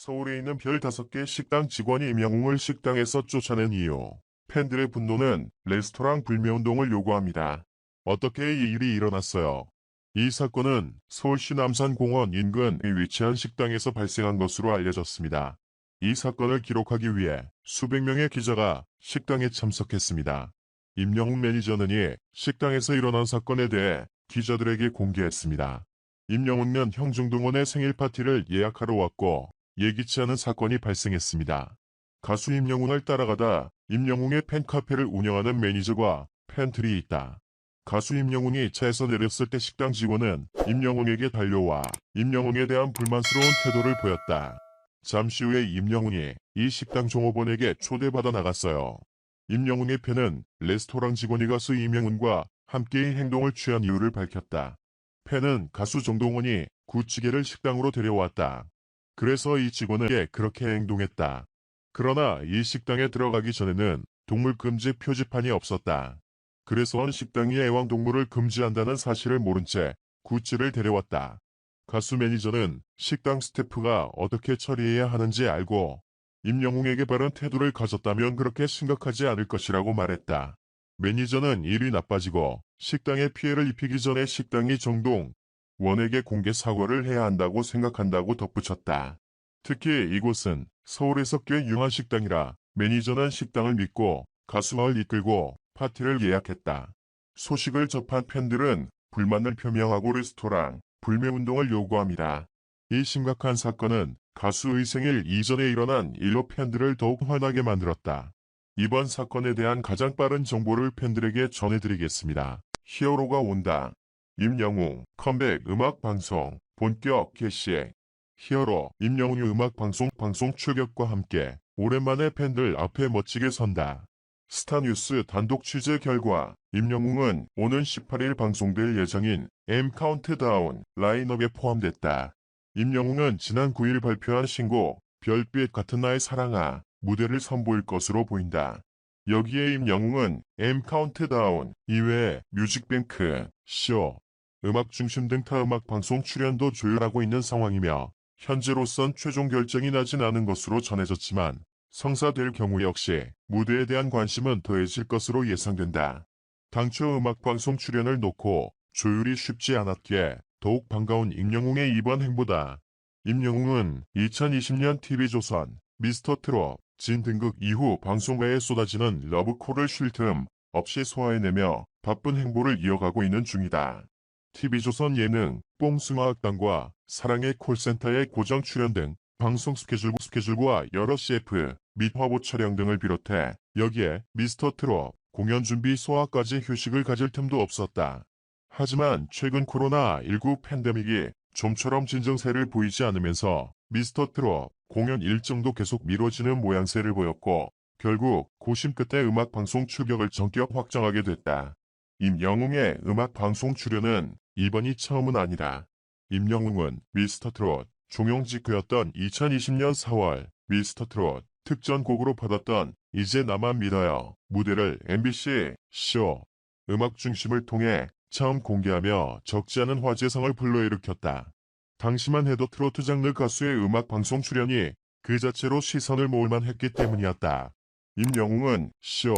서울에 있는 별 5개 식당 직원이 임영웅을 식당에서 쫓아낸 이유. 팬들의 분노는 레스토랑 불매운동을 요구합니다. 어떻게 이 일이 일어났어요? 이 사건은 서울시 남산공원 인근에 위치한 식당에서 발생한 것으로 알려졌습니다. 이 사건을 기록하기 위해 수백 명의 기자가 식당에 참석했습니다. 임영웅 매니저는 이 식당에서 일어난 사건에 대해 기자들에게 공개했습니다. 임영웅은 형 중동원의 생일 파티를 예약하러 왔고 예기치 않은 사건이 발생했습니다. 가수 임영웅을 따라가다 임영웅의 팬카페를 운영하는 매니저가 팬들이 있다. 가수 임영웅이 차에서 내렸을 때 식당 직원은 임영웅에게 달려와 임영웅에 대한 불만스러운 태도를 보였다. 잠시 후에 임영웅이 이 식당 종업원에게 초대받아 나갔어요. 임영웅의 팬은 레스토랑 직원이 가수 임영웅과 함께 행동을 취한 이유를 밝혔다. 팬은 가수 정동원이 구찌개를 식당으로 데려왔다. 그래서 이 직원에게 그렇게 행동했다. 그러나 이 식당에 들어가기 전에는 동물금지 표지판이 없었다. 그래서 식당이 애완동물을 금지한다는 사실을 모른 채 구찌를 데려왔다. 가수 매니저는 식당 스태프가 어떻게 처리해야 하는지 알고 임영웅에게 바른 태도를 가졌다면 그렇게 심각하지 않을 것이라고 말했다. 매니저는 일이 나빠지고 식당에 피해를 입히기 전에 식당이 정동원에게 공개 사과를 해야 한다고 생각한다고 덧붙였다. 특히 이곳은 서울에서 꽤 유명한 식당이라 매니저는 식당을 믿고 가수를 이끌고 파티를 예약했다. 소식을 접한 팬들은 불만을 표명하고 레스토랑 불매운동을 요구합니다. 이 심각한 사건은 가수의 생일 이전에 일어난 일로 팬들을 더욱 화나게 만들었다. 이번 사건에 대한 가장 빠른 정보를 팬들에게 전해드리겠습니다. 히어로가 온다. 임영웅 컴백 음악방송 본격 개시. 히어로 임영웅의 음악방송 출격과 함께 오랜만에 팬들 앞에 멋지게 선다. 스타뉴스 단독 취재 결과 임영웅은 오는 18일 방송될 예정인 M 카운트다운 라인업에 포함됐다. 임영웅은 지난 9일 발표한 신곡 별빛 같은 나의 사랑아 무대를 선보일 것으로 보인다. 여기에 임영웅은 M 카운트다운 이외에 뮤직뱅크, 쇼, 음악중심 등 타음악 방송 출연도 조율하고 있는 상황이며 현재로선 최종 결정이 나진 않은 것으로 전해졌지만 성사될 경우 역시 무대에 대한 관심은 더해질 것으로 예상된다. 당초 음악방송 출연을 놓고 조율이 쉽지 않았기에 더욱 반가운 임영웅의 이번 행보다. 임영웅은 2020년 TV조선, 미스터트롯, 진 등극 이후 방송가에 쏟아지는 러브콜을 쉴 틈 없이 소화해내며 바쁜 행보를 이어가고 있는 중이다. TV조선 예능, 뽕숭아학당과 사랑의 콜센터의 고정 출연 등 방송 스케줄과 여러 CF 및 화보 촬영 등을 비롯해 여기에 미스터트롯 공연 준비 소화까지 휴식을 가질 틈도 없었다. 하지만 최근 코로나19 팬데믹이 좀처럼 진정세를 보이지 않으면서 미스터트롯 공연 일정도 계속 미뤄지는 모양새를 보였고 결국 고심 끝에 음악방송 출격을 전격 확정하게 됐다. 임영웅의 음악방송 출연은 이번이 처음은 아니다. 임영웅은 미스터트롯 종영직후였던 2020년 4월 미스터트롯 특전곡으로 받았던 이제 나만 믿어요 무대를 MBC 쇼 음악 중심을 통해 처음 공개하며 적지 않은 화제성을 불러일으켰다. 당시만 해도 트로트 장르 가수의 음악 방송 출연이 그 자체로 시선을 모을만 했기 때문이었다. 임영웅은 쇼,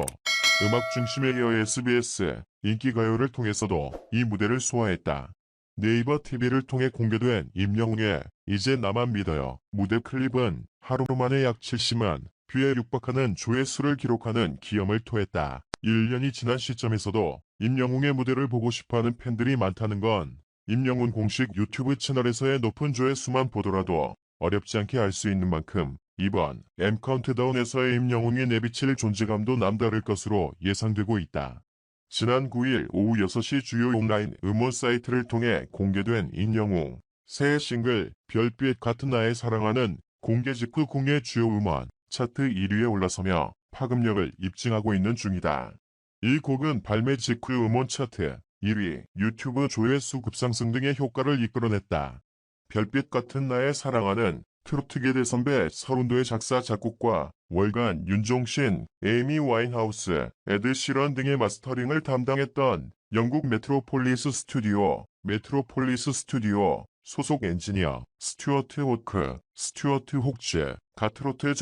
음악 중심에 이어 SBS 인기가요를 통해서도 이 무대를 소화했다. 네이버 TV를 통해 공개된 임영웅의 이제 나만 믿어요 무대 클립은 하루 만에 약 70만 뷰에 육박하는 조회수를 기록하는 기염을 토했다. 1년이 지난 시점에서도 임영웅의 무대를 보고 싶어하는 팬들이 많다는 건 임영웅 공식 유튜브 채널에서의 높은 조회수만 보더라도 어렵지 않게 알 수 있는 만큼 이번 M 카운트다운에서의 임영웅이 내비칠 존재감도 남다를 것으로 예상되고 있다. 지난 9일 오후 6시 주요 온라인 음원 사이트를 통해 공개된 임영웅 새 싱글 별빛 같은 나의 사랑하는 공개 직후 국내 주요 음원 차트 1위에 올라서며 파급력을 입증하고 있는 중이다. 이 곡은 발매 직후 음원 차트 1위, 유튜브 조회수 급상승 등의 효과를 이끌어냈다. 별빛 같은 나의 사랑하는 트로트계 대선배 서른도의 작사 작곡과 월간 윤종신, 에이미 와인하우스, 에드 시런 등의 마스터링을 담당했던 영국 메트로폴리스 스튜디오 소속 엔지니어, 스튜어트 호크, 스튜어트 혹즈, 가트로트의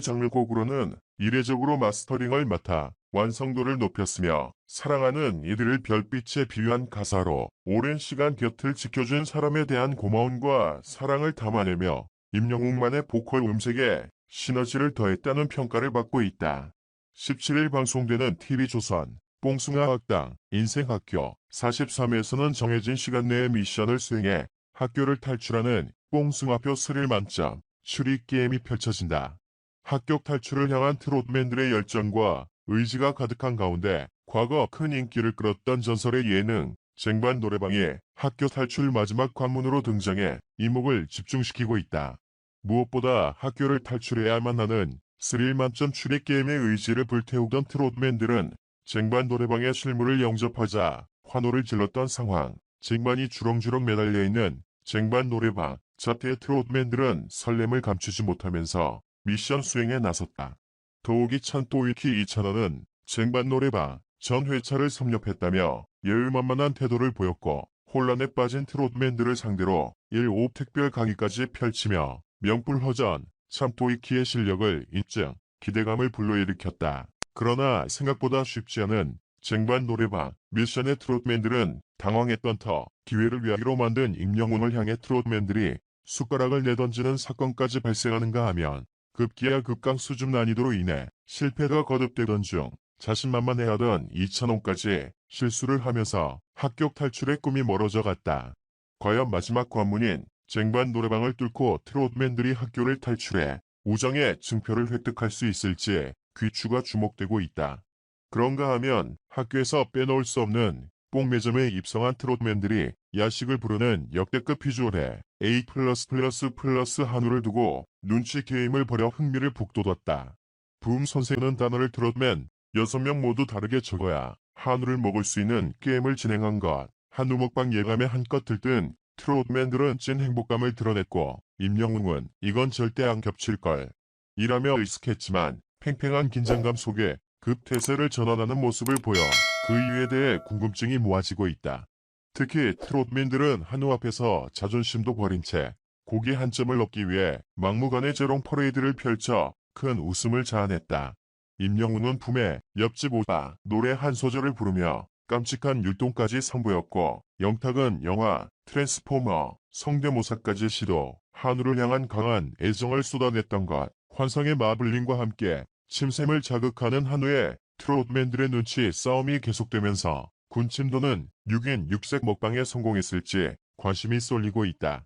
장르곡으로는 이례적으로 마스터링을 맡아 완성도를 높였으며 사랑하는 이들을 별빛에 비유한 가사로 오랜 시간 곁을 지켜준 사람에 대한 고마움과 사랑을 담아내며 임영웅만의 보컬 음색에 시너지를 더했다는 평가를 받고 있다. 17일 방송되는 TV조선 뽕숭아 학당 인생학교 43에서는 정해진 시간 내에 미션을 수행해 학교를 탈출하는 뽕숭아표 스릴 만점 추리게임이 펼쳐진다. 합격 탈출을 향한 트롯맨들의 열정과 의지가 가득한 가운데 과거 큰 인기를 끌었던 전설의 예능 쟁반 노래방에 학교 탈출 마지막 관문으로 등장해 이목을 집중시키고 있다. 무엇보다 학교를 탈출해야만 하는 스릴 만점 추리게임의 의지를 불태우던 트롯맨들은 쟁반 노래방의 실물을 영접하자 환호를 질렀던 상황. 쟁반이 주렁주렁 매달려 있는 쟁반 노래방 자태의 트롯맨들은 설렘을 감추지 못하면서 미션 수행에 나섰다. 더욱이 찬또위키 이찬원은 쟁반 노래방 전 회차를 섭렵했다며 여유만만한 태도를 보였고 혼란에 빠진 트롯맨들을 상대로 1옵 특별 강의까지 펼치며 명불허전 참또이키의 실력을 인증, 기대감을 불러일으켰다. 그러나 생각보다 쉽지 않은 쟁반 노래방 미션의 트롯맨들은 당황했던 터 기회를 위하기로 만든 임영웅을 향해 트롯맨들이 숟가락을 내던지는 사건까지 발생하는가 하면 급기야 급강 수준 난이도로 인해 실패가 거듭되던 중 자신만만해하던 이찬원까지 실수를 하면서 합격 탈출의 꿈이 멀어져 갔다. 과연 마지막 관문인 쟁반 노래방을 뚫고 트롯맨들이 학교를 탈출해 우정의 증표를 획득할 수 있을지 귀추가 주목되고 있다. 그런가 하면 학교에서 빼놓을 수 없는 뽕매점에 입성한 트롯맨들이 야식을 부르는 역대급 비주얼에 A++++ 한우를 두고 눈치 게임을 벌여 흥미를 북돋았다. 붐 선생은 단어를 트롯맨 6명 모두 다르게 적어야 한우를 먹을 수 있는 게임을 진행한 것. 한우 먹방 예감에 한껏 들뜬 트롯맨들은 찐 행복감을 드러냈고 임영웅은 이건 절대 안 겹칠걸 이라며 의식했지만 팽팽한 긴장감 속에 급태세를 전환하는 모습을 보여 그 이유에 대해 궁금증이 모아지고 있다. 특히 트롯맨들은 한우 앞에서 자존심도 버린 채 고기 한 점을 얻기 위해 막무가내 재롱 퍼레이드를 펼쳐 큰 웃음을 자아냈다. 임영웅은 품에 옆집 오빠 노래 한 소절을 부르며 깜찍한 율동까지 선보였고 영탁은 영화 트랜스포머 성대모사까지 시도 한우를 향한 강한 애정을 쏟아냈던 것. 환상의 마블링과 함께 침샘을 자극하는 한우의 트롯맨들의 눈치 싸움이 계속되면서 군침도는 6인 6색 먹방에 성공했을지 관심이 쏠리고 있다.